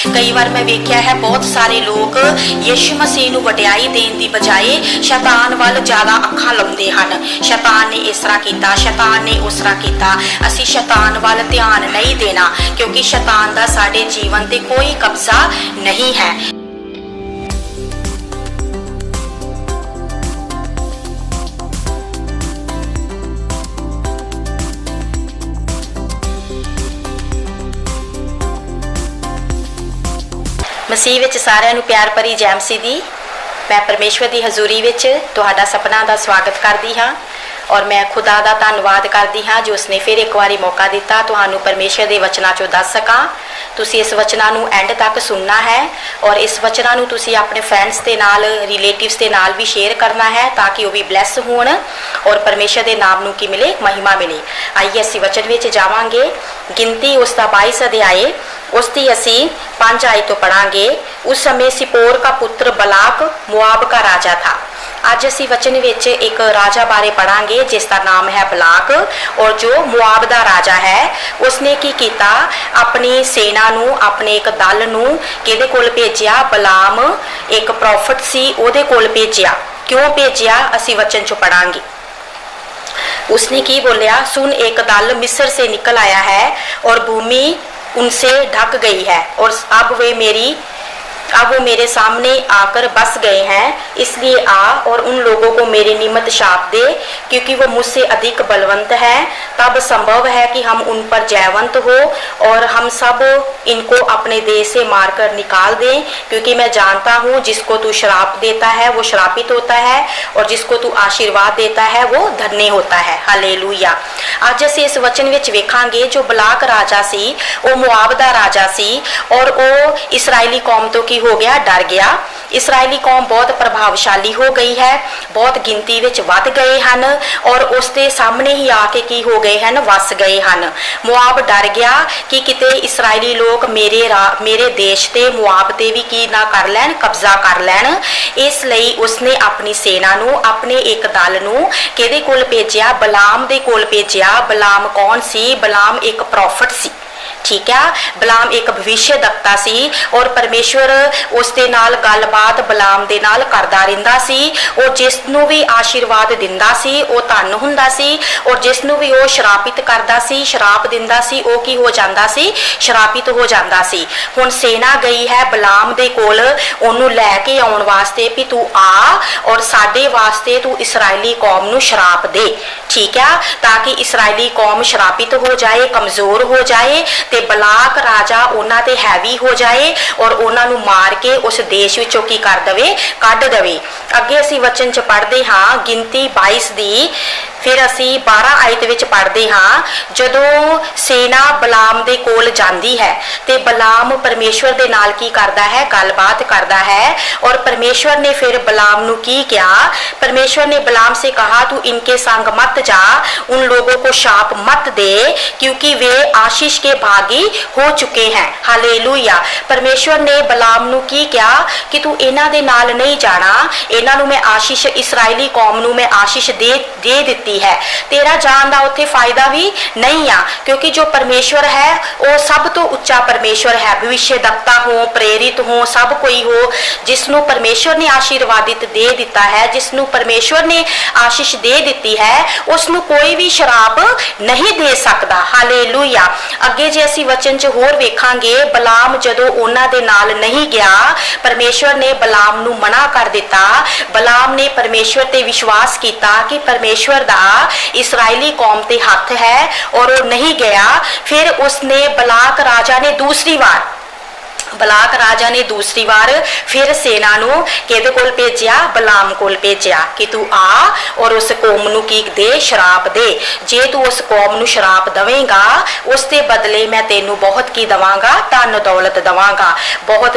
कई बार मैं वेख्या है बहुत सारे लोग यीशु मसीह नूं वडियाई देण दी बजाए शैतान वाल ज़्यादा अखां लाउंदे हन। शैतान ने इस तरह कीता, शैतान ने उस तरह कीता। असीं शैतान वाल ध्यान नहीं देना, क्योंकि शैतान दा साडे जीवन ते कोई कब्जा नहीं है। मसीह विच सारिआं नूं प्यार भरी जय मसीह दी। मैं परमेश्वर की हजूरी विच तुहाडा सपना का स्वागत करती हाँ और मैं खुदा का धन्नवाद करती हाँ जो उसने फिर एक बारी मौका दिता तुहानूं परमेश्वर के वचनों चों दस सकां। तुसीं इस वचनों नूं एंड तक सुनना है और इस वचनों नूं तुसीं अपने फ्रेंड्स के नाल, रिलेटिव्स के नाल भी शेयर करना है ताकि वह भी ब्लैस होण और परमेश्वर के नाम नूं की मिले, महिमा मिले। आइए असीं वचन विच जावांगे। गिनती उसका 22 अध्याय उसकी असी 5 आयत तो पढ़ांगे। उस समय सिपोर का पुत्र बलाक मुआब का राजा था। अज असी वचन विच एक राजा बारे पढ़ांगे जिसका नाम है बलाक और जो मुआब का राजा है उसने की कीता, अपनी सेना नूं, अपने एक दल नूं किहदे कोल भेजिया? बलाम एक प्रॉफिट सी उहदे कोल भेजिया। क्यों भेजिया असी वचन चो पढ़ांगे। उसने की बोलिया, सुन एक दल मिस्र से निकल आया है और भूमि उनसे ढक गई है और अब वो मेरे सामने आकर बस गए हैं। इसलिए आ और उन लोगों को मेरे निमित्त शाप दे, क्योंकि वो मुझसे अधिक बलवंत है। तब संभव है कि हम उन पर जयवंत हो और हम सब इनको अपने देश से मारकर निकाल दें, क्योंकि मैं जानता हूँ जिसको तू श्राप देता है वो श्रापित होता है और जिसको तू आशीर्वाद देता है वो धन्य होता है। हालेलुया। अज असीं इस वचन विच वेखांगे जो बलाक राजा सी वो मुआब दा राजा सी और वो इसराइली कौम तो की हो गया, डर गया। इसराइली कौम बहुत प्रभावशाली हो गई है, बहुत गिनती विच वध गए हैं और उसके सामने ही आके की हो गए हैं, वस गए हैं। मुआब डर गया कि किते इसराइली लोग मेरे देश ते मुआब ते भी की ना कर लैन, कब्जा कर लैन। इसलिए उसने अपनी सेना नूं, अपने एक दल नूं किहदे कोल भेजिया? बलाम दे कोल भेजिया। बलाम कौन सी? बलाम एक प्रॉफिट सी। ठीक है, बलाम एक भविष्य दक्ता सी और परमेश्वर उसके नाल गलबात बलाम दे नाल करदा रहिंदा सी और जिसनूं भी आशीर्वाद दिंदा सी वो धन हुंदा सी और जिसनूं भी वो श्रापित करदा सी, श्राप दिंदा सी, वो की हो जांदा सी? श्रापित हो जांदा सी। हुण सेना गई है बलाम दे कोल ओनू लैके आउण वास्ते भी तू आ और साडे वास्ते तू इसराइली कौम नूं श्राप दे। ठीक है, ताकि इसराइली कौम श्रापित हो जाए, कमजोर हो जाए ते बलाक राजा उन्हां ते हैवी हो जाए और उन्हां नूं मार के उस देश विचों की कर दवे, कढ दवे। अगे असीं वचन च पढ़दे हां गिनती 22 दी, फिर असीं 12 आयत विच पढ़दे हां। जदों सेना बलाम दे कोल जांदी है ते बलाम परमेश्वर दे नाल की करदा है? गलबात करदा है और परमेश्वर ने फिर बलाम नूं की किया? परमेश्वर ने बलाम से कहा तू इनके संग मत जा, उन लोगों को शाप मत दे, क्योंकि वे आशीष के भागी हो चुके हैं। हालेलुया। परमेश्वर ने बलाम नूं की किया कि तू इन्हां दे नाल नहीं जाना, इन्हां नूं मैं आशीष, इसराइली कौम नूं मैं आशीष दे दित्ती है, तेरा जान दा उत्थे फायदा भी नहीं आ, क्योंकि जो परमेश्वर है वो सब तो उच्चा परमेश्वर है। भविष्य दक्ता हो, प्रेरित हो, सब कोई हो, जिसनों परमेश्वर ने आशीर्वादित दे दिता है, जिसनों परमेश्वर ने आशीष दे दिती है, उसनों कोई भी शराप नहीं दे सकता। हालेलुया। अगे जे असीं वचन च होर वेखांगे, बलाम जदों उन्हां दे नाल नहीं गया, परमेश्वर ने बलाम नूं मना कर दिता। बलाम ने परमेश्वर ते विश्वास किया कि परमेश्वर दा इसराइली कौम ते हथ है और वो नहीं गया। फिर उसने बलाक राजा ने दूसरी बार फिर सेना नूं किहदे कोल भेजिया? बलाम कोल भेजिया कि तू आ और उस कौम नूं की दे? श्राप दे। जे तू उस कौम नूं श्राप देवेगा उसके बदले मैं तेनू बहुत की दवांगा? धन दौलत दवांगा, बहुत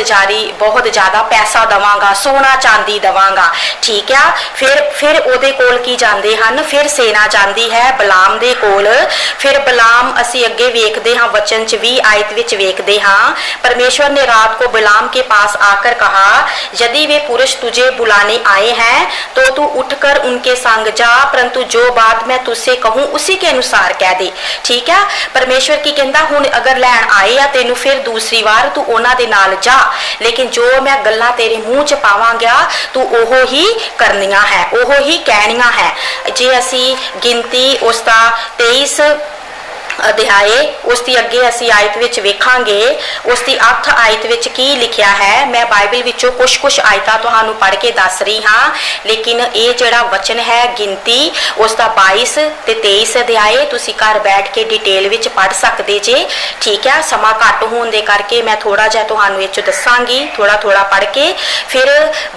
ज़्यादा पैसा दवांगा, सोना चांदी दवांगा। ठीक है, फिर ओदे कोल की जांदे हन? फिर सेना जांदी है बलाम दे कोल। फिर बलाम असीं अगे वेखदे हां वचन च 20 आयत विच वेखदे हां, परमेश्वर ने रात को बिलाम के पास आकर कहा, यदि वे पुरुष तुझे बुलाने आए हैं तो तू उठकर उनके संग जा, परंतु जो बात मैं तुझसे कहूं उसी के अनुसार कह दे। ठीक है, परमेश्वर की कहता हुण अगर लैन आए आ तेनू फिर दूसरी बार तू उन्हां दे नाल जा, लेकिन जो मैं गल्लां तेरे मुंह च पावांगा तू ओहो ही करनियां है, ओहो ही कहनियां है। जे असी गिनती उसका 23 अध्याय उसकी अगे असी आयत विच वेखांगे, उसकी 8 आयत विच की लिखिया है। मैं बाइबल विचों कुछ आयतां तुहानू पढ़ के दस रही हाँ, लेकिन ये जिहड़ा वचन है गिनती उसका 22 ते 23 अध्याय तुसी घर बैठ के डिटेल विच पढ़ सकते जे। ठीक है, समा घट होने दे करके मैं थोड़ा जिहा तुहानू इह च दसांगी, थोड़ा थोड़ा पढ़ के। फिर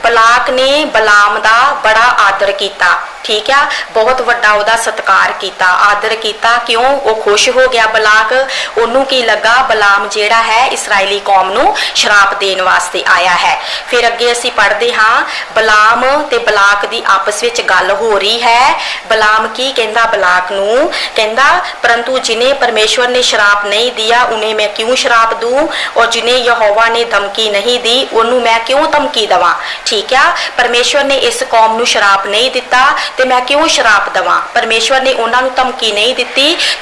बलाक ने बलाम दा बड़ा आदर किया। ठीक है, बहुत वड्डा उहदा सत्कार किया, आदर किया। क्यों? वो खुश हो गया बलाक। उन्होंने की लगा बलाम जिहड़ा है इसराइली कौम नू शराप देने वास्ते आया है। फिर अगे असी पढ़ते हाँ, बलाम ते बलाक दी आपस विच गल हो रही है। बलाम की कहंदा बलाक नू, कहंदा परंतु जिन्हें परमेश्वर ने शराप नहीं दिया उन्हें मैं क्यों शराप दूं, और जिन्हें यहोवा ने धमकी नहीं दी उन्होंने मैं क्यों धमकी दवां। ठीक है, परमेश्वर ने इस कौम नू शराप नहीं दिता ते मैं क्यों शराप दवां, परमेश्वर ने उन्होंने धमकी नहीं दी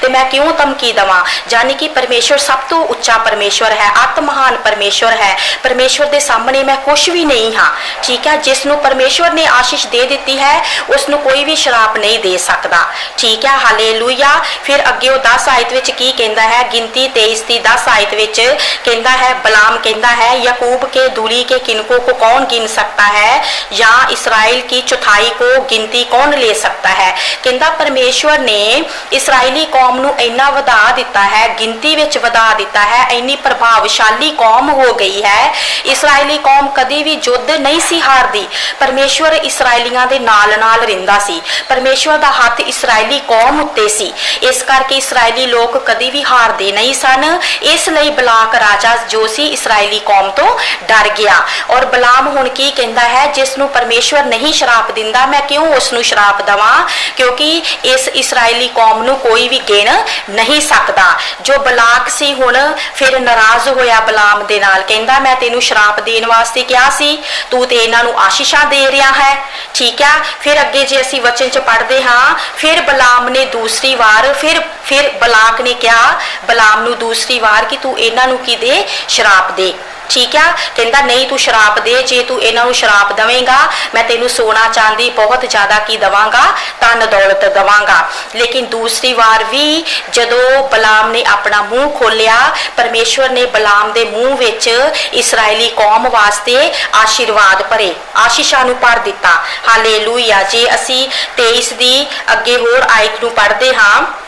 ते मैं क्यों धमकी दवां। यानी कि परमेश्वर सब तो उच्चा परमेश्वर है, अत महान परमेश्वर है। परमेश्वर के सामने मैं कुछ भी नहीं हाँ। ठीक है, जिसनों परमेश्वर ने आशीष दे दी है उसनों कोई भी शराप नहीं दे सकता। ठीक है, हालेलुया। फिर अगे वो 10 आयत विच की कहता है, गिनती 23 की 10 आयत विच कहता है, बलाम कहता है, याकूब के दूली के किनको को कौन गिन सकता है, या इसराइल की चौथाई को गिनती कौन ले सकता है। कहता परमेश्वर ने इसराइली कौम नू इन्ना वधा दिता है, गिनती विच वधा दिता है, इन्नी प्रभावशाली कौम हो गई है। इसराइली कौम कदी भी युद्ध नहीं सी हारदी, परमेश्वर इसराइलियां दे नाल नाल रहिंदा सी, परमेश्वर दा हाथ इसराइली कौम उत्ते सी। इस करके इसराइली लोग कदी भी हारदे नहीं सन। इसलिए बलाक राजा जो सी इसराइली कौम तो डर गया। और बलाम हुण की कहता है, जिसनों परमेश्वर नहीं शराप दिंदा मैं क्यों उसनों शराप दवां, क्योंकि इस इसराइली कौम नू कोई भी गिन नहीं सकता। जो बलाक सी हुण फिर नाराज होया बलाम दे नाल, कहंदा मैं तेनू शराप देन वास्ते क्या सी, तू ते इन्हां नू आशीषां दे रहा है। ठीक है, फिर अगे जे असीं वचन च पढ़दे हाँ, फिर बलाम ने दूसरी बार फिर बलाक ने क्या बलाम नू दूसरी बार कि तू इन्हां नू की दे, शराप दे। ठीक है, कहता नहीं तू शराप दे, जे तू इन्हों शराप देवेगा मैं तेनू सोना चांदी बहुत ज्यादा की दवांगा, धन दौलत दवांगा। लेकिन दूसरी बार भी जदों बलाम ने अपना मुंह खोलिया, परमेश्वर ने बलाम दे मुंह विच इसराइली कौम वास्ते आशीर्वाद भरे, आशीषां नू भर दिता। हालेलुया। जे असी 23 दी अगे होर आयत नू पढ़दे हाँ,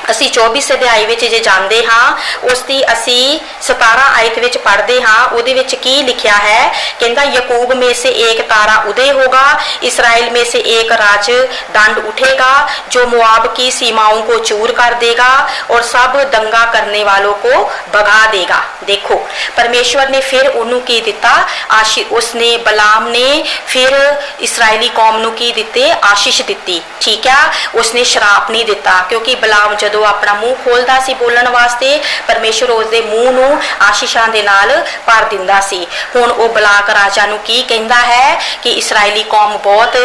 असी 24 अध्याय विच जे जांदे हाँ, उसकी असी 17 आयत विच पढ़दे हाँ। उहदे विच की लिखिया है, कहंदा याकूब में से एक तारा उदय होगा, इसराइल में से एक राज दंड उठेगा जो मोआब की सीमाओं को चूर कर देगा और सब दंगा करने वालों को भगा देगा। देखो परमेश्वर ने फिर उन्होंने की दिता आशीष, उसने बलाम ने फिर इसराइली कौम नू की दिते आशीष दिती। ठीक है, उसने शराप नहीं दिता, क्योंकि बलाम जदों अपना मुंह खोलदा सी बोलण वास्ते परमेश्वर उसदे मुंह नू आशीषां दे नाल भर दिंदा सी। हुण ओ बलाक राजा नू की कहंदा है कि इसराइली कौम बहुत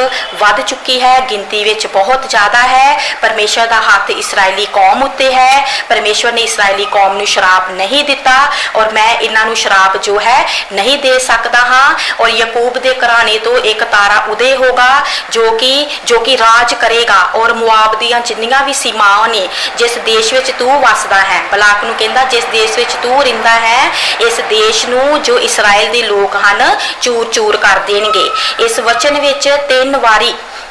वध चुकी है, गिनती विच बहुत ज्यादा है, परमेश्वर दा हाथ इसराइली कौम उत्ते है, परमेश्वर ने इसराइली कौम नू शराप नहीं दिता और मैं इन्हां नू शराप जो है नहीं दे सकदा हाँ। और याकूब दे घराने तो एक तारा उदय होगा जो कि राज करेगा और मुआब दीयां जिन्नियां भी सीमावां ने, जिस देश विच तू वसदा है, बलाक नू कहंदा जिस देश विच तू रहिंदा है इस देश नू जो इसराइल दे लोग हन चूर चूर कर देणगे। इस वचन विच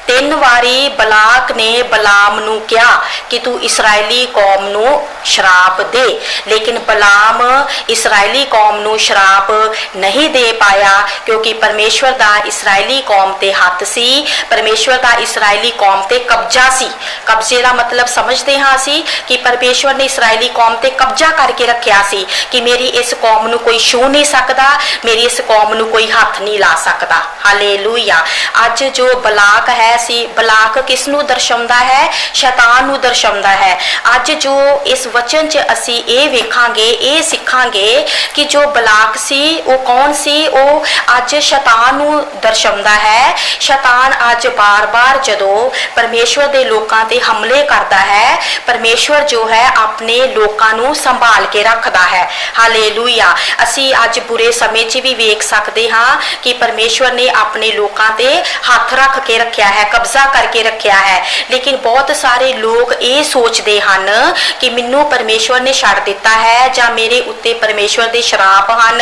3 वारी बलाक ने बलाम नू कहा कि तू इसराइली कौम नू शराप दे, लेकिन बलाम इसराइली कौम नू शराप नहीं दे पाया, क्योंकि परमेश्वर दा इसराइली कौम ते हथ सी, परमेश्वर दा इसराइली कौम ते कब्जा सी। कब्जे दा मतलब समझते हाँ सी कि परमेश्वर ने इसराइली कौम ते कब्जा करके रखिया सी कि मेरी इस कौम नू कोई छू नहीं सकता, मेरी इस कौम नू कोई हथ नहीं ला सकता। हालेलुया। अज जो बलाक है सी बलाक किस नूं दर्शाउंदा है? शैतान नूं दर्शाउंदा है। अज जो इस वचन च असी ये वेखांगे, ये सिखांगे कि जो बलाक सी वो कौन सी? वो अज शैतान नूं दर्शाउंदा है। शैतान अज बार बार जदों परमेश्वर दे लोकां ते हमले करदा है, परमेश्वर जो है अपने लोकां नूं संभाल के रखदा है। हालेलूया। असी अज बुरे समय च भी वेख सकते हाँ कि परमेश्वर ने अपने लोकां ते हथ रख के रखिया है, कब्जा करके रखिया है। लेकिन बहुत सारे लोग ये सोचते हैं कि मैनू परमेश्वर ने छड़ दिता है, जां मेरे उत्ते परमेश्वर दे शराप हन,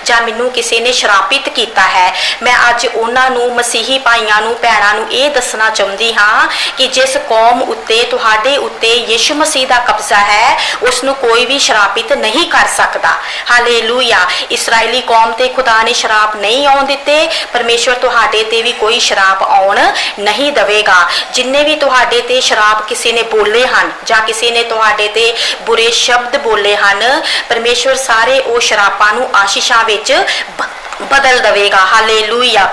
जां मैनू किसी ने शरापित किया है। मैं अज उन्हां नूं मसीही भाइयां नूं भैणां नूं ये दसना चाहुंदी हाँ कि जिस कौम उत्ते तुहाडे उत्ते यीशु मसीह दा कब्जा है, उसनूं कोई भी शरापित नहीं कर सकता। हालेलूया। इस्राएली कौम ते खुदा ने शराप नहीं आउण दिते, परमेश्वर तुहाडे ते भी कोई शराप आउण नहीं देवेगा। जिन्ने भी तुहाडे ते शराप किसी ने बोले हन जां किसी ने तुहाडे ते बुरे शब्द बोले हन, परमेश्वर सारे वो शरापां नूं आशीषां विच बदल देवेगा। हालेलूया।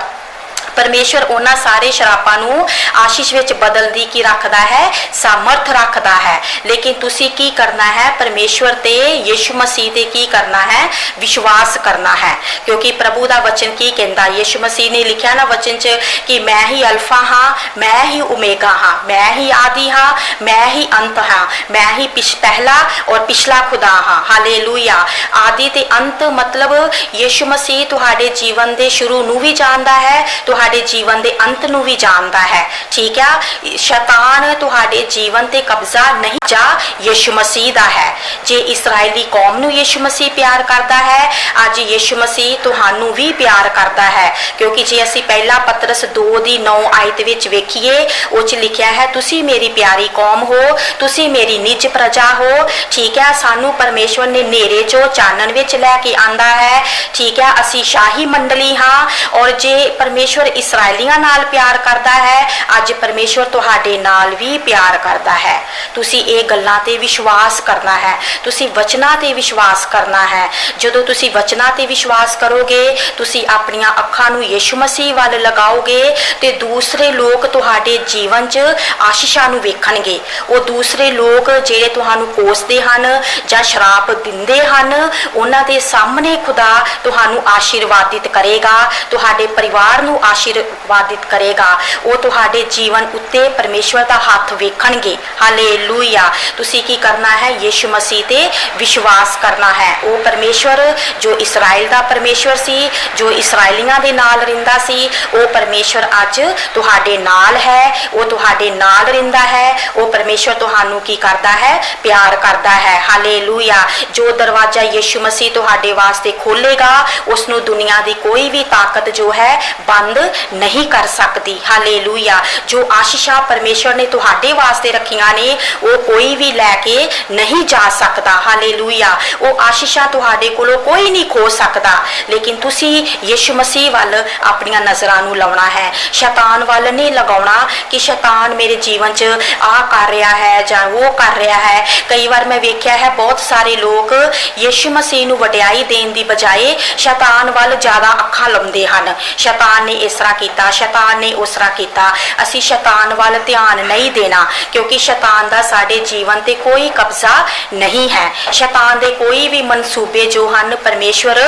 परमेश्वर उन्हां सारे शरापां नूं आशीष विच बदल दी की रखदा है? सामर्थ रखदा है। लेकिन तुसी की करना है? परमेश्वर ते यीशु मसीह ते की करना है? विश्वास करना है। क्योंकि प्रभु दा वचन की कहंदा, यीशु मसीह ने लिखिया ना वचन च कि मैं ही अल्फा हाँ, मैं ही ओमेगा हाँ, मैं ही आदि हाँ, मैं ही अंत हाँ, मैं ही पहला और पिछला खुदा हाँ। हालेलूया। आदि ते अंत मतलब यीशु मसीह तुहाडे जीवन दे शुरू नूं भी जानदा है, तुहाडे जीवन दे अंत नूं भी जानदा है। ठीक है। शैतान तुहाडे जीवन ते कब्जा नहीं, जा यीशु मसीह दा है। जे इस्राएली कौम नूं यीशु मसीह प्यार करदा है, अज यीशु मसीह तुहानूं भी प्यार करदा है। क्योंकि जे असीं पहला पतरस 2:9 आयत विच वेखीए, उह च लिखिया है, तुसीं मेरी प्यारी कौम हो, तुसीं मेरी निज प्रजा हो। ठीक है। सानूं परमेश्वर ने नेरे चों चानन विच लैके आंदा है। ठीक है। असीं शाही मंडली हाँ। और जे परमेश्वर इसराइलियां नाल प्यार करदा है, अज परमेश्वर तुहाडे नाल भी प्यार करदा है। तुसी ये गल्लां ते विश्वास करना है, तुसी वचनां ते विश्वास करना है। जदों तुसी वचनां ते विश्वास करोगे, तुसी अपनियां अखां नूं यीशु मसीह वल लगाओगे ते दूसरे लोग तुहाडे जीवन च आशीषां नूं वेखणगे। वो दूसरे लोग जिहड़े तुहानूं कोसदे हन जां शराप दिंदे हन, उन्हां दे सामने खुदा तुहानूं आशीर्वादित करेगा, तुहाडे परिवार नूं आशीर्वादित करेगा। वो तुहाडे जीवन उत्ते परमेश्वर दा हथ वेखणगे। हालेलूया। तुसी की करना है? यीशु मसीह ते विश्वास करना है। वो परमेश्वर जो इस्राएल दा परमेश्वर सी, जो इस्राएलियां दे नाल रहिंदा सी, वो परमेश्वर अज तुहाडे नाल है, वो तुहाडे नाल रहिंदा है। वो परमेश्वर तुहानूं की करदा है? प्यार करदा है। हालेलूया। जो दरवाजा यीशु मसीह तुहाडे वास्ते खोलेगा, उसनूं दुनिया दी कोई भी ताकत जो है बंद नहीं कर सकती। हालेलूया। जो आशीषां परमेश्वर ने तुहाडे वास्ते रखियां ने, वो कोई भी लैके नहीं जा सकता। हालेलूया। वो आशीषां तुहाडे कोलों कोई नहीं खो सकता। लेकिन तुसी यीशु मसीह वल अपनियां नज़रां नूं लाउणा है, शैतान वल नहीं लगाउणा कि शैतान मेरे जीवन च आ कर रहा है जां वो कर रहा है। कई बार मैं वेख्या है बहुत सारे लोग यीशु मसीह नूं वडियाई देण दी बजाए शैतान वल ज़्यादा अखां लाउंदे हन। शैतान ने इस तरह किया, शैतान ने उस तरह किया। असी शैतान वाल ध्यान नहीं देना, क्योंकि शैतान दा साडे जीवन ते कोई कब्जा नहीं है। शैतान दे कोई भी मनसूबे जो हन परमेश्वर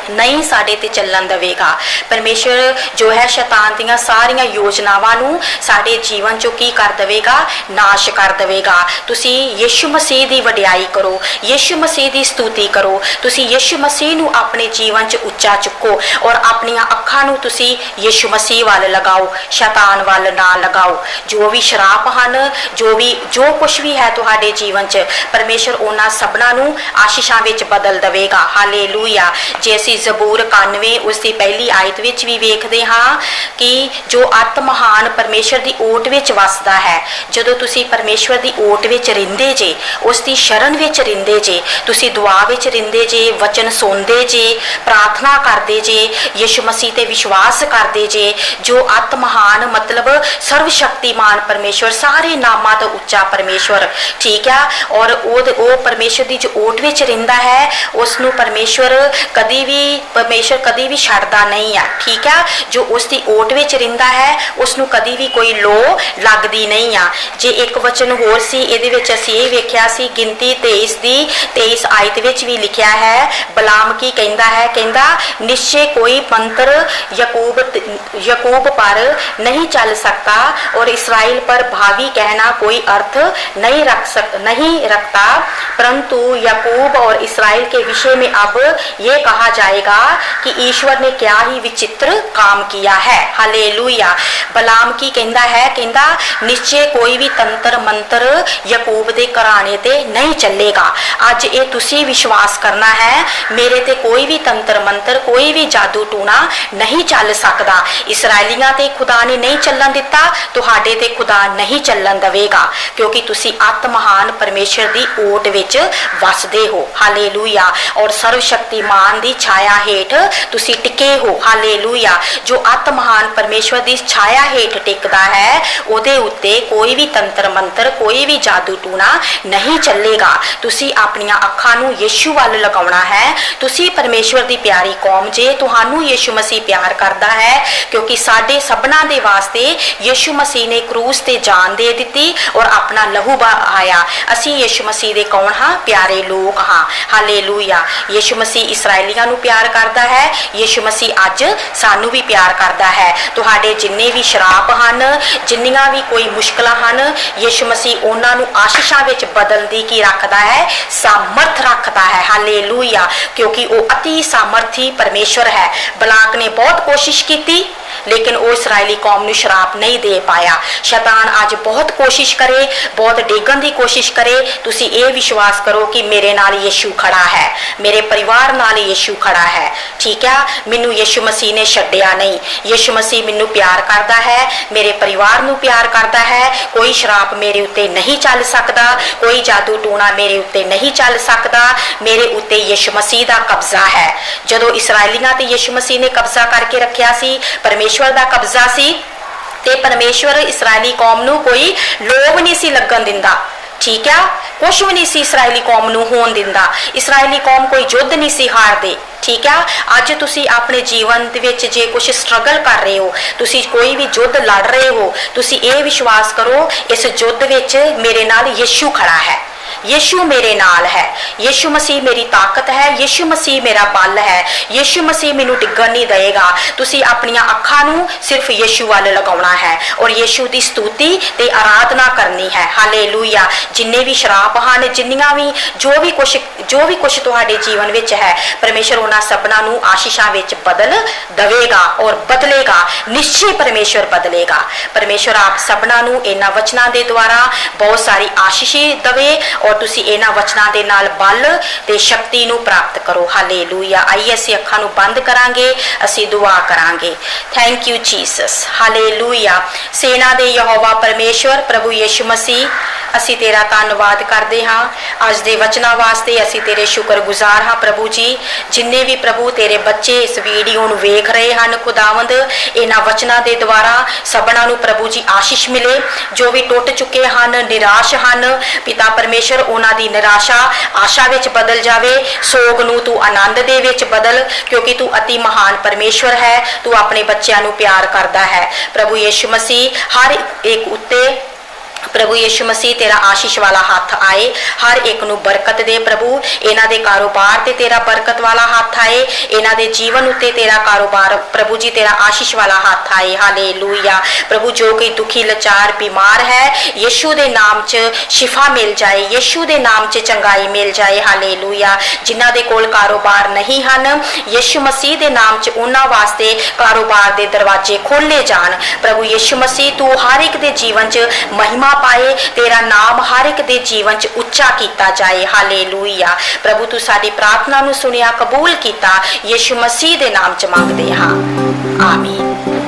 नहीं साडे ते चलन देवेगा। परमेश्वर जो है शैतान दियां सारियां योजनावां नूं साडे जीवन चों की कर देवेगा? नाश कर देवेगा। तुसी यीशु मसीह दी वडियाई करो, यीशु मसीह दी स्तुति करो, तुसी यीशु मसीह नूं अपने जीवन च उच्चा चुको और अपनियां अखां नूं तुसी यीशु मसीह वल लगाओ, शैतान वल ना लगाओ। जो भी शराप हन, जो कुछ भी है तुहाडे जीवन च, परमेश्वर उन्हां सबनां नूं आशीषां विच बदल देवेगा। हालेलूया। जे असीं ज़बूर 91 उसकी पहली आयत विच भी वेखदे हाँ कि जो अत महान परमेश्वर की ओट विच वसदा है। जदों तुसी परमेश्वर की ओट विच रहिंदे जे, उसकी शरण विच रहिंदे जे, तुसी दुआ विच रहिंदे जे, वचन सुनदे जे, प्रार्थना करदे जे, यीशु मसीह ते विश्वास करदे जे, जो अत महान मतलब सर्वशक्तिमान परमेश्वर, सारे नामां तो उच्चा परमेश्वर, ठीक है। और वो परमेश्वर की जो ओट विच रहिंदा है, उसनूं परमेश्वर कदी भी परमेश्वर कदी भी छड्डदा नहीं है, ठीक है। जो उसकी ओट विच रहिंदा है उसनूं कदी भी कोई लो लगदी नहीं आ। जे एक वचन होर सी इहदे विच असीं इह वेखिआ सी गिनती 23 दी 23 आयत विच भी लिखिआ है। बलाम की कहंदा है, कहंदा निश्चय कोई मंत्र याकूब पर नहीं चल सकता और इस्राएल पर भावी कहना कोई अर्थ नहीं रखता, परंतु याकूब और इस्राएल के विषय में अब ये कहा जाएगा कि ईश्वर ने क्या ही विचित्र काम किया है। हालेलुया। बलाम की कहंदा है, कहंदा निश्चय कोई भी तंत्र मंत्र याकूब दे घराने ते नहीं चलेगा। अज ये तुसी विश्वास करना है, मेरे ते कोई भी तंत्र मंत्र कोई भी जादू टूना नहीं चल सकता। इसराइलियां ते खुदा ने नहीं चलन दिता, तुहाडे ते खुदा नहीं चलन देवेगा, क्योंकि तुसी अत महान परमेश्वर दी ओट विच वसदे हो। हालेलुया। और सर्वशक्तिमान दी छाया हेठ तुसी टिके हो। हालेलुया। जो अत महान परमेश्वर दी छाया हेठ टिकदा है उहदे उत्ते कोई भी तंत्र मंत्र कोई भी जादू टूना नहीं चलेगा। तुसी अपनियां अखां नूं यीशु वल लगाउणा है। तुसी परमेश्वर दी प्यारी कौम जे, तुहानू यीशु मसीह प्यार करदा है, क्योंकि साडे सबना दे वास्ते यीशु मसीह ने क्रूस ते जान दे दित्ती और अपना लहू बहाया। असीं यीशु मसीह दे कौन हां? प्यारे लोग हां। हालेलुया। यीशु मसीह इसराइलियां नूं प्यार करदा है, यीशु मसीह अज सानू भी प्यार करदा है। तुहाडे जिन्ने भी शराप हन, जिन्नियां भी कोई मुश्किलां हन, यीशु मसीह उन्हां नूं आशीषां विच बदलण दी की रखदा है? सामर्थ रखदा है। हालेलुया। क्योंकि वो अति सामर्थी परमेश्वर है। बलाक ने बहुत कोशिश की लेकिन वो इसराइली कौम नूं शराप नहीं दे पाया। शैतान अज बहुत कोशिश करे, बहुत डेगन की कोशिश करे, तुसी ये विश्वास करो कि मेरे नाल यीशु खड़ा है, मेरे परिवार नाल यीशु खड़ा है, ठीक है। मैनू यीशु मसीह ने छड्डिया नहीं। यीशु मसीह मैनू प्यार करता है, मेरे परिवार नूं प्यार करता है। कोई शराप मेरे उत्ते नहीं चल सकता, कोई जादू टूना मेरे उत्ते नहीं चल सकता। मेरे उत्ते यीशु मसीह का कब्जा है। जदों इसराइलियां ते यीशु मसीह ने कब्जा करके रखिया सी, परमेश्वर दा कब्जा सी, ते परमेश्वर इसराइली कौम नूं कोई लोभ नहीं सी लगन दिंदा, ठीक है। कुछ भी नहीं सी इसराइली कौम नूं होण दिंदा। इसराइली कौम कोई युद्ध नहीं सी हारदे, ठीक है। अज तुसी अपने जीवन दे विच जे कुछ स्ट्रगल कर रहे हो, तुसी कोई भी युद्ध लड़ रहे हो, तुसी ये विश्वास करो इस युद्ध विच मेरे नाल यीशु खड़ा है, यीशु मेरे नाल है, यीशु मसीह मेरी ताकत है, यीशु मसीह मेरा बल है, यीशु मसीह मैनू डिग्गण नहीं देगा। तुसी अपनियां अखां नूं सिर्फ यीशु वाल लगाउणा है और यीशु दी स्तुति ते आराधना करनी है। हालेलुया। जिन्ने भी शराप हन, जिन्नियां भी जो भी कुछ तुहाडे जीवन विच है, परमेश्वर उन्हां सबना नूं आशीषां विच बदल देवेगा और बदलेगा। निश्चय परमेश्वर बदलेगा। परमेश्वर आप सबना नूं इन्हां वचनां दे द्वारा बहुत सारी आशीष देवे और तुसी इन्हां वचनां दे नाल बल ते शक्ति नूं प्राप्त करो। हालेलुया। आइए असीं अखां नूं बंद करांगे, असीं दुआ करांगे। Thank you Jesus. हालेलुया। सेना दे यहोवा परमेश्वर प्रभु यीशु मसीह, असीं तेरा धन्नवाद करदे हां अज दे वचनां वास्ते। असीं तेरे शुक्रगुजार हां प्रभु जी। जिन्ने भी प्रभु तेरे बच्चे इस वीडियो नूं वेख रहे हन खुदावंद, इन्हां वचनां दे द्वारा सबना नूं प्रभु जी आशीष मिले। जो भी टुट चुके हन, निराश हन, पिता परमेश्वर उन्हां दी निराशा आशा विच बदल जावे। सोग नूं तू आनंद दे विच बदल, क्योंकि तू अति महान परमेश्वर है। तू अपने बच्चों नूं प्यार करदा है प्रभु यीशु मसीह। हर एक उत्ते प्रभु यीशु मसीह तेरा आशीष वाला हाथ आए, हर एक नूं बरकत दे प्रभु। इन्हां दे कारोबार ते तेरा बरकत वाला हाथ आए, इन्हां दे जीवन उत्ते तेरा कारोबार प्रभु जी तेरा आशीष वाला हाथ आए। हालेलुया। प्रभु जो कोई दुखी लाचार बीमार है, यीशु दे नाम च शिफा मिल जाए, यीशु दे नाम च चंगाई मिल जाए। हालेलुया। जिन्हां दे कोल कारोबार नहीं हन, यीशु मसीह दे नाम च उन्हां वास्ते कारोबार दे दरवाजे खोले जान। प्रभु यीशु मसीह तू हर एक दे जीवन च महिमा पाए, तेरा नाम हर एक दे जीवन च उच्चा किया जाए। हालेलुया। प्रभु तू साडी प्रार्थना नूं सुनिया, कबूल किया, यीशु मसीह दे नाम च मंगदे हां। आमीन।